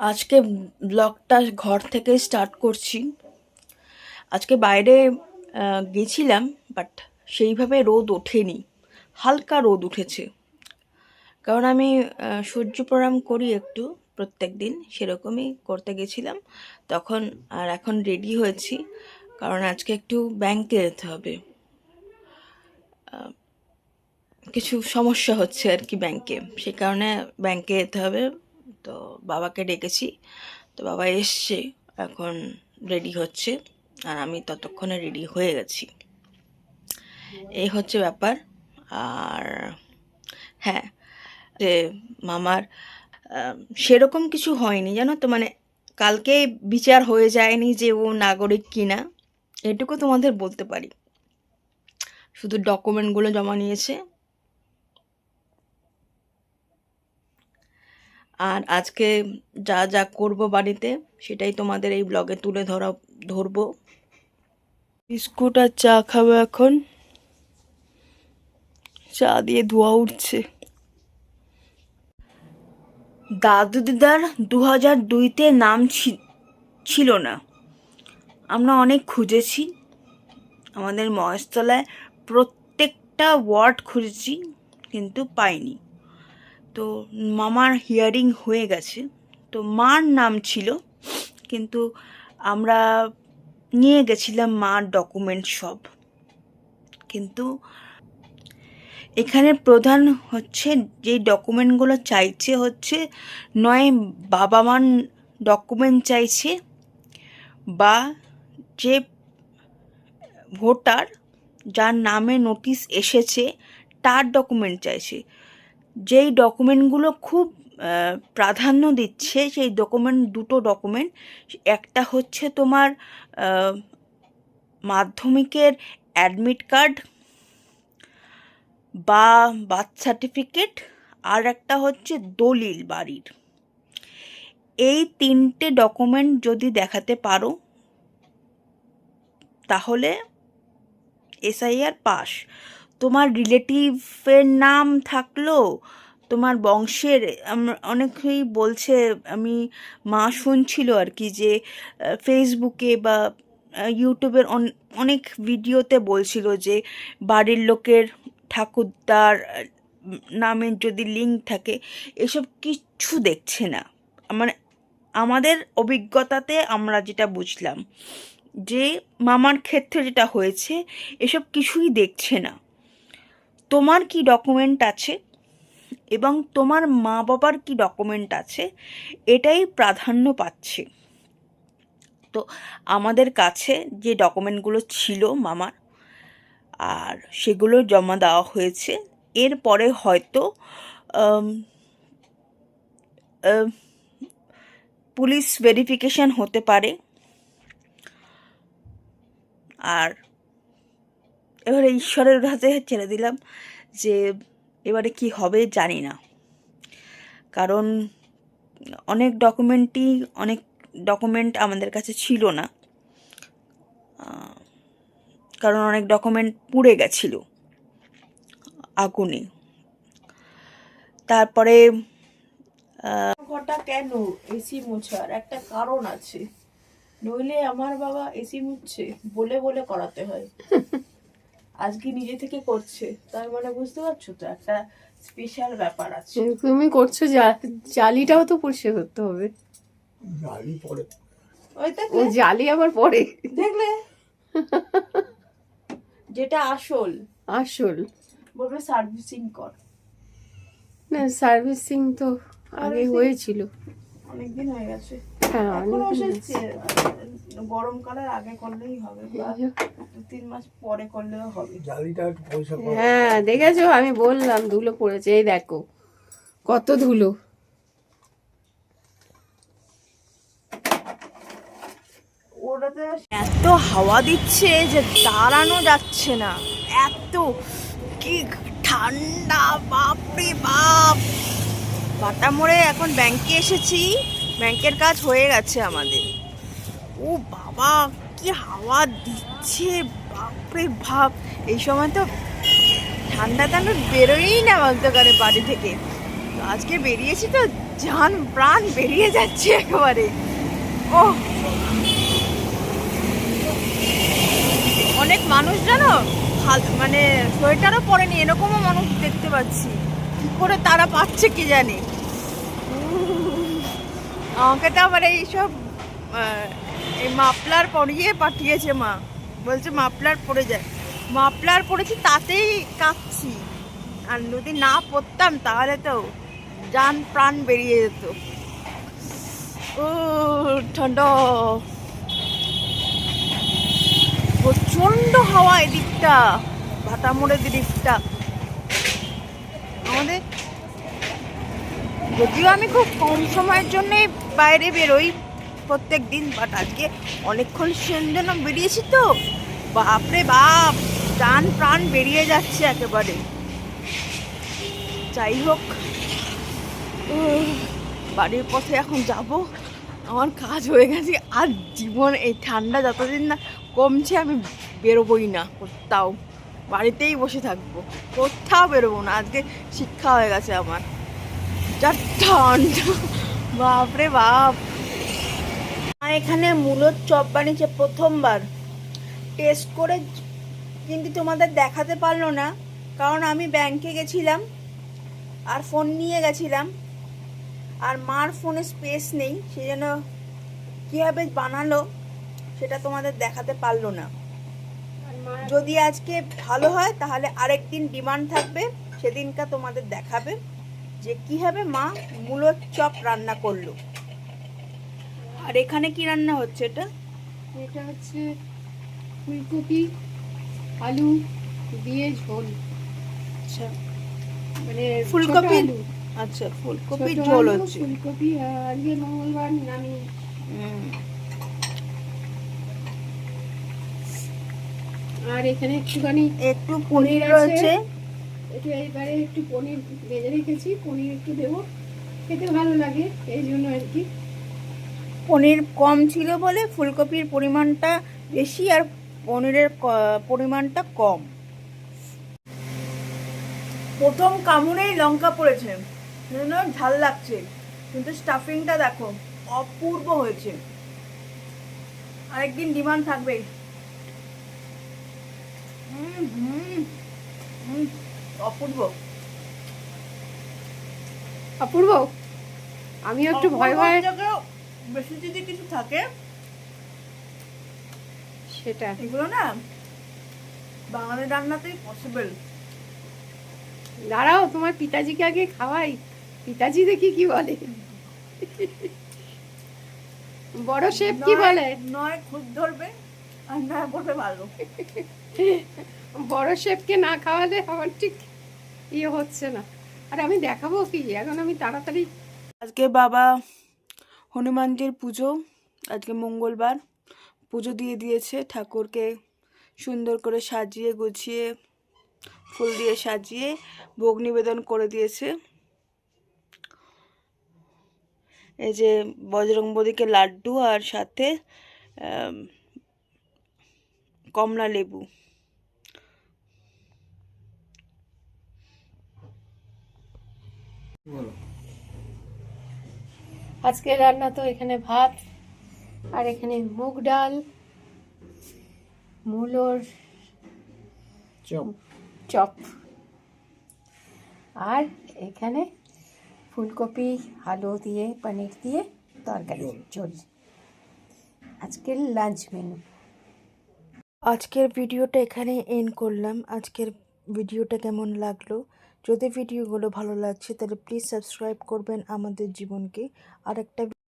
আজকে ব্লগটা ঘর থেকে স্টার্ট করছি। আজকে বাইরে গেছিলাম, বাট সেইভাবে রোদ ওঠেনি, হালকা রোদ উঠেছে। কারণ আমি সূর্য প্রণাম করি একটু প্রত্যেক দিন, সেরকমই করতে গেছিলাম তখন। আর এখন রেডি হয়েছি, কারণ আজকে একটু ব্যাংকে যেতে হবে। কিছু সমস্যা হচ্ছে আর কি ব্যাংকে, সেই কারণে ব্যাংকে যেতে হবে। তো বাবাকে ডেকেছি, তো বাবা এসছে, এখন রেডি হচ্ছে, আর আমি ততক্ষণে রেডি হয়ে গেছি। এই হচ্ছে ব্যাপার। আর হ্যাঁ, যে মামার সেরকম কিছু হয়নি, জানো তো, মানে কালকে বিচার হয়ে যায়নি যে ও নাগরিক কিনা, এটুকু তোমাদের বলতে পারি। শুধু ডকুমেন্টগুলো জমা নিয়েছে। আর আজকে যা যা করব বাড়িতে, সেটাই তোমাদের এই ব্লগে তুলে ধরবো। বিস্কুট আর চা খাবো এখন। চা দিয়ে ধোঁয়া উঠছে। দাদু দিদার 2002-তে নাম ছিল না। আমরা অনেক খুঁজেছি, আমাদের মহেশতলায় প্রত্যেকটা ওয়ার্ড খুঁজেছি, কিন্তু পাইনি। তো মামার হিয়ারিং হয়ে গেছে, তো মার নাম ছিল, কিন্তু আমরা নিয়ে গেছিলাম মার ডকুমেন্ট সব। কিন্তু এখানে প্রধান হচ্ছে যে ডকুমেন্টগুলো চাইছে হচ্ছে, নয় বাবা মার ডকুমেন্ট চাইছে, বা যে ভোটার যার নামে নোটিশ এসেছে তার ডকুমেন্ট চাইছে। যেই ডকুমেন্টগুলো খুব প্রাধান্য দিচ্ছে, সেই দুটো ডকুমেন্ট, একটা হচ্ছে তোমার মাধ্যমিকের অ্যাডমিট কার্ড বা বার্থ সার্টিফিকেট, আর একটা হচ্ছে দলিল বাড়ির। এই তিনটে ডকুমেন্ট যদি দেখাতে পারো, তাহলে এসআইআর পাস। তোমার রিলেটিভের নাম থাকলো, তোমার বংশের, অনেকেই বলছে, আমি মা শুনছিল আর কি, যে ফেসবুকে বা ইউটিউবের অনেক ভিডিওতে বলছিল যে বাড়ির লোকের ঠাকুরদার নামের যদি লিঙ্ক থাকে, এসব কিচ্ছু দেখছে না। মানে আমাদের অভিজ্ঞতাতে আমরা যেটা বুঝলাম, যে মামার ক্ষেত্রে যেটা হয়েছে, এসব কিছুই দেখছে না। তোমার কি ডকুমেন্ট আছে এবং তোমার মা বাবার কি ডকুমেন্ট আছে, এটাই প্রাধান্য পাচ্ছে। তো আমাদের কাছে যে ডকুমেন্টগুলো ছিল মামার, আর সেগুলো জমা দেওয়া হয়েছে। এরপরে হয়তো পুলিশ ভেরিফিকেশন হতে পারে। আর এবারে ঈশ্বরের হাতে ছেড়ে দিলাম, যে এবারে কি হবে জানি না। কারণ অনেক ডকুমেন্ট আমাদের কাছে ছিল না, কারণ অনেক ডকুমেন্ট পুড়ে গেছিল আগুনে। তারপরে ঘরটা কেন এসি মোছার একটা কারণ আছে, নইলে আমার বাবা এসি মুছছে বলে বলে করাতে হয়। আজকে নিজে থেকে করছে, তার মানে বুঝতে পারছো তো, একটা স্পেশাল ব্যাপার আছে। তুমি করছো, জালিটাও তো পরিষ্কার করতে হবে। জালি পরে, ও জালি আবার পরে দেখলে, যেটা আসল বলবে সার্ভিসিং কর। না, সার্ভিসিং তো আগে হয়েছিল, অনেকদিন হয়ে গেছে। হ্যাঁ, এখনো এসেছে, গরমকালের আগে করলেই হবে, 2-3 মাস পরে করলেও হবে। জালিটা একটু পয়সা কম। হ্যাঁ, দেখেছো, আমি বললাম ধুলো পড়েছে, এই দেখো কত ধুলো। ওটাতে এত হাওয়া দিচ্ছে যে দাঁড়ানো যাচ্ছে না, এত কি ঠান্ডা, বাপরে বাপ। বাটা মোড়ে এখন ব্যাংকে এসেছি, ব্যাংকের কাজ হয়ে গেছে আমাদের। ও বাবা, কি হাওয়া দিচ্ছে, বাপরে বাপ। এই সময় তো ঠান্ডা বেরোয়ই না বলতে পারে বাড়ি থেকে। আজকে বেরিয়েছি তো জান প্রাণ বেরিয়ে যাচ্ছে একেবারে। ও অনেক মানুষ জানো মানে সোয়েটারও পরেনি, এরকমও মানুষ দেখতে পাচ্ছি। কি করে তারা পাচ্ছে কি জানি। আমাকে তো আবার এইসব এই মাফলার পরিয়ে পাঠিয়েছে মা, বলছে মাফলার পরে যায়। মাফলার পরেছি তাতেই কাঁপছি, আর যদি না পরতাম তাহলে তো জান প্রাণ বেরিয়ে যেত। ও ঠান্ডা, প্রচন্ড হাওয়া এদিকটা, ভাটামোড়ের দিকটা আমাদের। যদিও আমি খুব কম সময়ের জন্যই বাইরে বেরোই প্রত্যেক দিন, বাট আজকে অনেকক্ষণ জন্য বেরিয়েছি তো, বাপরে বাপ, প্রাণ প্রাণ বেরিয়ে যাচ্ছে একেবারে। যাই হোক, বাড়ির পথে এখন যাব, আমার কাজ হয়ে গেছে। আর জীবন এই ঠান্ডা যতদিন না কমছে আমি বেরোবই না কোথাও, বাড়িতেই বসে থাকবো, কোথাও বেরোবো না। আজকে শিক্ষা হয়ে গেছে আমার, যা ঠান্ডা, বাপরে বাপ। আর এখানে মূলোর চপ বানিয়েছে প্রথমবার, টেস্ট করে কিন্তু তোমাদের দেখাতে পারলো না, কারণ আমি ব্যাংকে গেছিলাম আর ফোন নিয়ে গেছিলাম, আর মার ফোনে স্পেস নেই, সেই জন্য কীভাবে বানালো সেটা তোমাদের দেখাতে পারলো না। যদি আজকে ভালো হয় তাহলে আরেকদিন ডিমান্ড থাকবে, সেদিনটা তোমাদের দেখাবে যে কীভাবে মা মূলোর চপ রান্না করলো। আর এখানে কি রান্না হচ্ছে? এটা হচ্ছে ফুলকপি আলু দিয়ে ঝোল। আচ্ছা, মানে ফুলকপি, ছোট আলু। আচ্ছা ফুলকপির ছোট ঝোল আলু, হচ্ছে। ফুলকপি। আজকে মঙ্গলবার আমি আর এখানে একটুখানি একটু পনির রয়েছে, একটু এইবারে একটু পনির ভেজে রেখেছি, পনির একটু দেবো, খেতে ভালো লাগে এই জন্য আর কি। পনির কম ছিল বলে ফুলকপির পরিমাণটা বেশি আর পনিরের পরিমাণটা কম। প্রথম কামড়েই লঙ্কা পড়েছে, সেজন্য ঝাল লাগছে, কিন্তু স্টাফিংটা দেখো অপূর্ব হয়েছে। আরেকদিন ডিমান্ড থাকবে। অপূর্ব অপূর্ব। আমিও একটু ভয় ভয়, বেশি যদি কিছু থাকে সেটা এগুলো না বাঙালি রান্নাতেই পসিবল। দাঁড়াও, তোমার পিতাজিকে আগে খাওয়াই, পিতাজি দেখি কি বলে। বড় শেফ কি বলে? নয় খুদ ধরবে আর নয় বলবে ভালো। বড় শেফকে না খাওয়ালে আমার ঠিক ইয়ে হচ্ছে না। আর আমি দেখাবো কি, এখন আমি তাড়াতাড়ি। আজকে বাবা হনুমানজির পুজো, আজকে মঙ্গলবার, পুজো দিয়ে দিয়েছে, ঠাকুরকে সুন্দর করে সাজিয়ে গুছিয়ে ফুল দিয়ে সাজিয়ে ভোগ নিবেদন করে দিয়েছে। এই যে বজরংবলীকে লাড্ডু আর সাথে কমলা লেবু। আজকে রান্না তো এখানে ভাত, আর এখানে মুগ ডাল, মূলোর চপ, আর এখানে ফুলকপি আলু দিয়ে পনির দিয়ে তরকারি ঝোল। আজকের লাঞ্চ মেনু। আজকের ভিডিওটা এখানে এন্ড করলাম। আজকের ভিডিওটা কেমন লাগলো? যদি ভিডিওগুলো ভালো লাগছে তাহলে প্লিজ সাবস্ক্রাইব করবেন আমাদের জীবনকে। আর একটা